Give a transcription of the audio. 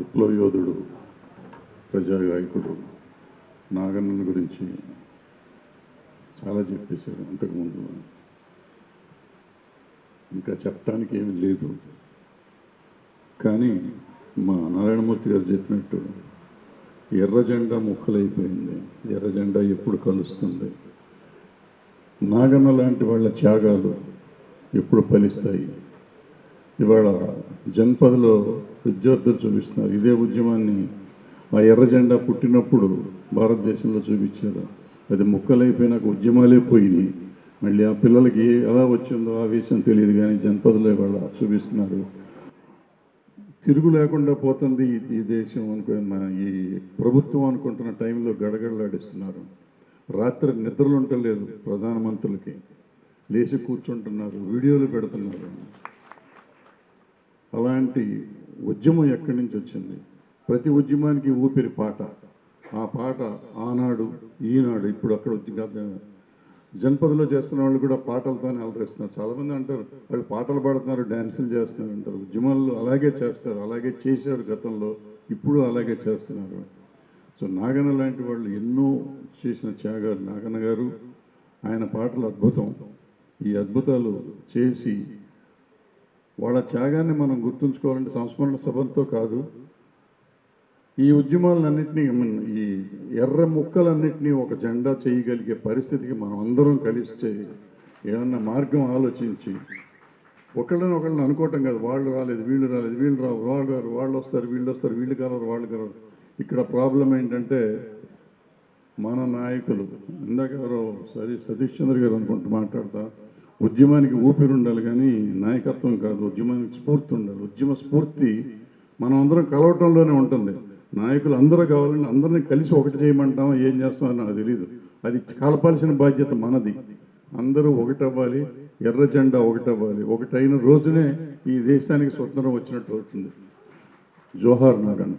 విప్లవ యోధుడు, ప్రజాగాయకుడు నాగన్నని గురించి చాలా చెప్పేశారు అంతకుముందు. ఇంకా చెప్పడానికి ఏమీ లేదు. కానీ మా నారాయణమూర్తి గారు చెప్పినట్టు ఎర్ర జెండా ముక్కలైపోయింది. ఎర్ర జెండా ఎప్పుడు కలుస్తుంది? నాగన్న లాంటి వాళ్ళ త్యాగాలు ఎప్పుడు ఫలిస్తాయి? ఇవాళ జన్పదలో విద్యార్థులు చూపిస్తున్నారు. ఇదే ఉద్యమాన్ని ఆ ఎర్ర జెండా పుట్టినప్పుడు భారతదేశంలో చూపించారు. అది ముక్కలైపోయినాక ఉద్యమాలే పోయి మళ్ళీ ఆ పిల్లలకి ఎలా వచ్చిందో ఆ విషయం తెలియదు. కానీ జన్పదలో ఇవాళ చూపిస్తున్నారు. తిరుగు లేకుండా పోతుంది ఈ దేశం అనుకున్న ఈ ప్రభుత్వం అనుకుంటున్న టైంలో గడగడలాడిస్తున్నారు. రాత్రి నిద్రలు ఉండలేదు ప్రధానమంత్రులకి. లేచి కూర్చుంటున్నారు, వీడియోలు పెడుతున్నారు. అలాంటి ఉద్యమం ఎక్కడి నుంచి వచ్చింది? ప్రతి ఉద్యమానికి ఊపిరి పాట. ఆ పాట ఆనాడు ఈనాడు ఇప్పుడు అక్కడ జన్పదలో చేస్తున్న వాళ్ళు కూడా పాటలతోనే అలరిస్తున్నారు. చాలామంది అంటారు వాళ్ళు పాటలు పాడుతున్నారు, డ్యాన్సులు చేస్తున్నారు అంటారు. ఉద్యమాల్లో అలాగే చేస్తారు, అలాగే చేశారు గతంలో, ఇప్పుడు అలాగే చేస్తున్నారు. సో నాగన్న లాంటి వాళ్ళు ఎన్నో చేసిన త్యాగాలు. నాగన్న గారు ఆయన పాటలు అద్భుతం. ఈ అద్భుతాలు చేసి వాళ్ళ త్యాగాన్ని మనం గుర్తుంచుకోవాలంటే సంస్మరణ సభలతో కాదు, ఈ ఉద్యమాలన్నింటినీ ఈ ఎర్ర ముక్కలన్నింటినీ ఒక జెండా చేయగలిగే పరిస్థితికి మనం అందరం కలిస్తే ఏమన్నా మార్గం ఆలోచించి ఒకళ్ళని అనుకోవటం కాదు. వాళ్ళు రాలేదు, వీళ్ళు రాలేదు, వీళ్ళు రావు, వాళ్ళు వస్తారు, వీళ్ళు కలరు, వాళ్ళు కలరు. ఇక్కడ ప్రాబ్లం ఏంటంటే మన నాయకులు, ఇందాక ఎవరో సతీష్ చంద్ర గారు అనుకుంటూ మాట్లాడతా, ఉద్యమానికి ఊపిరి ఉండాలి కానీ నాయకత్వం కాదు, ఉద్యమానికి స్ఫూర్తి ఉండాలి. ఉద్యమ స్ఫూర్తి మనం అందరం కలవటంలోనే ఉంటుంది. నాయకులు అందరూ కావాలని అందరినీ కలిసి ఒకటి చేయమంటామో ఏం చేస్తామో నాకు తెలియదు. అది కలపాల్సిన బాధ్యత మనది. అందరూ ఒకటవ్వాలి, ఎర్ర జెండా ఒకటవ్వాలి. ఒకటైన రోజునే ఈ దేశానికి స్వతంత్రం వచ్చినట్టు అవుతుంది. జోహార్ నాగన్న.